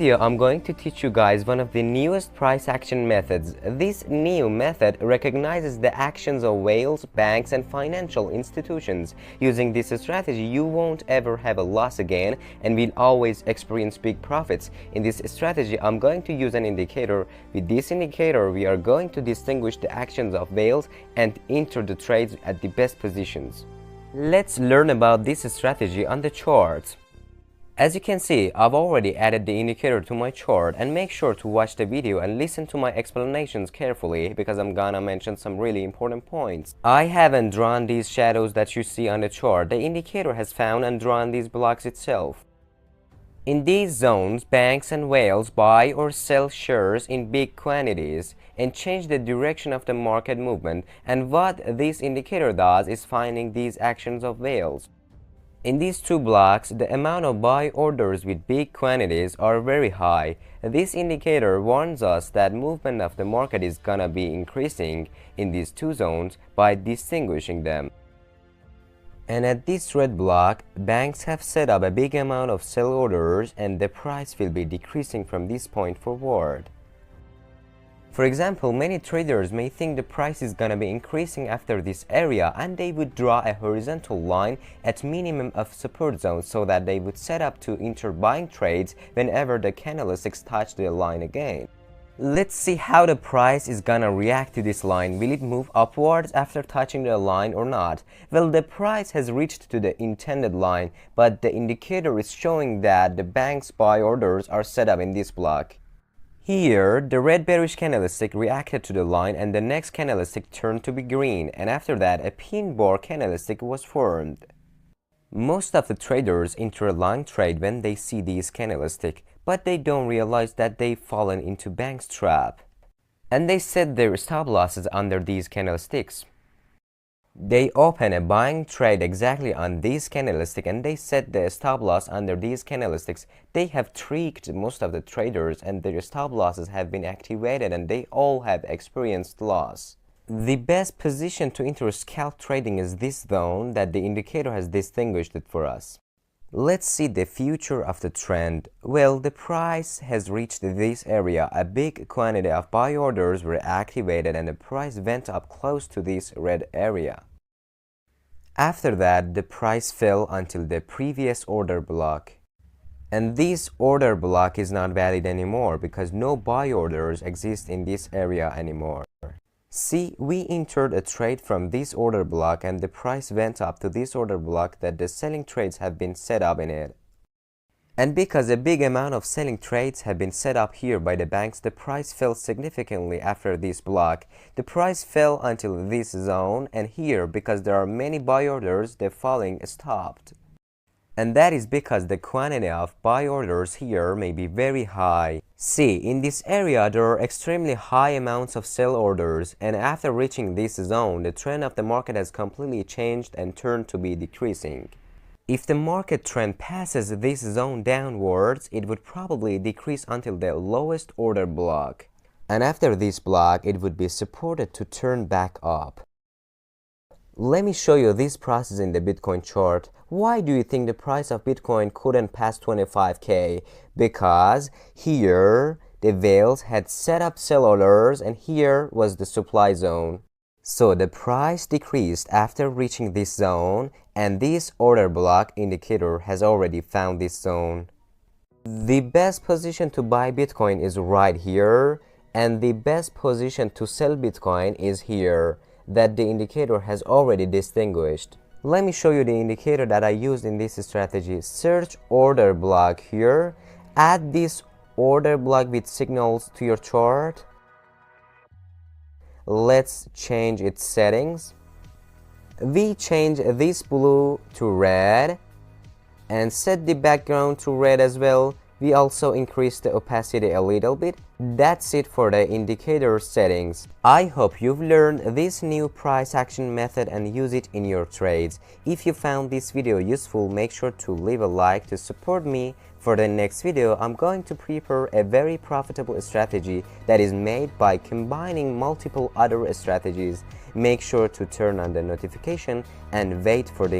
Here I'm going to teach you guys one of the newest price action methods. This new method recognizes the actions of whales, banks and financial institutions. Using this strategy, you won't ever have a loss again and will always experience big profits. In this strategy, I'm going to use an indicator. With this indicator, we are going to distinguish the actions of whales and enter the trades at the best positions. Let's learn about this strategy on the chart. As you can see, I've already added the indicator to my chart, and make sure to watch the video and listen to my explanations carefully because I'm gonna mention some really important points. I haven't drawn these shadows that you see on the chart. The indicator has found and drawn these blocks itself. In these zones, banks and whales buy or sell shares in big quantities and change the direction of the market movement, and what this indicator does is finding these actions of whales. In these two blocks, the amount of buy orders with big quantities are very high. This indicator warns us that movement of the market is gonna be increasing in these two zones by distinguishing them. And at this red block, banks have set up a big amount of sell orders and the price will be decreasing from this point forward. For example, many traders may think the price is gonna be increasing after this area, and they would draw a horizontal line at minimum of support zone so that they would set up to enter buying trades whenever the candlesticks touch the line again. Let's see how the price is gonna react to this line. Will it move upwards after touching the line or not? Well, the price has reached to the intended line, but the indicator is showing that the bank's buy orders are set up in this block. Here, the red bearish candlestick reacted to the line and the next candlestick turned to be green, and after that a pin bar candlestick was formed. Most of the traders enter a long trade when they see these candlesticks, but they don't realize that they've fallen into bank's trap. And they set their stop losses under these candlesticks. They open a buying trade exactly on these candlesticks and they set the stop loss under these candlesticks. They have tricked most of the traders and their stop losses have been activated and they all have experienced loss. The best position to enter scalp trading is this zone that the indicator has distinguished it for us. Let's see the future of the trend. Well, the price has reached this area. A big quantity of buy orders were activated and the price went up close to this red area. After that, the price fell until the previous order block. And this order block is not valid anymore because no buy orders exist in this area anymore. See, we entered a trade from this order block and the price went up to this order block that the selling trades have been set up in it. And because a big amount of selling trades have been set up here by the banks, the price fell significantly after this block. The price fell until this zone, and here, because there are many buy orders, the falling stopped. And that is because the quantity of buy orders here may be very high. See, in this area there are extremely high amounts of sell orders, and after reaching this zone, the trend of the market has completely changed and turned to be decreasing. If the market trend passes this zone downwards, it would probably decrease until the lowest order block. And after this block, it would be supported to turn back up. Let me show you this process in the Bitcoin chart. Why do you think the price of Bitcoin couldn't pass 25K? Because here the whales had set up sell orders and here was the supply zone. So the price decreased after reaching this zone, and this order block indicator has already found this zone. The best position to buy Bitcoin is right here, and the best position to sell Bitcoin is here, that the indicator has already distinguished. Let me show you the indicator that I used in this strategy. Search order block here, add this order block with signals to your chart. Let's change its settings. We change this blue to red and set the background to red as well. We also increase the opacity a little bit. That's it for the indicator settings. I hope you've learned this new price action method and use it in your trades. If you found this video useful, make sure to leave a like to support me. For the next video, I'm going to prepare a very profitable strategy that is made by combining multiple other strategies. Make sure to turn on the notification and wait for the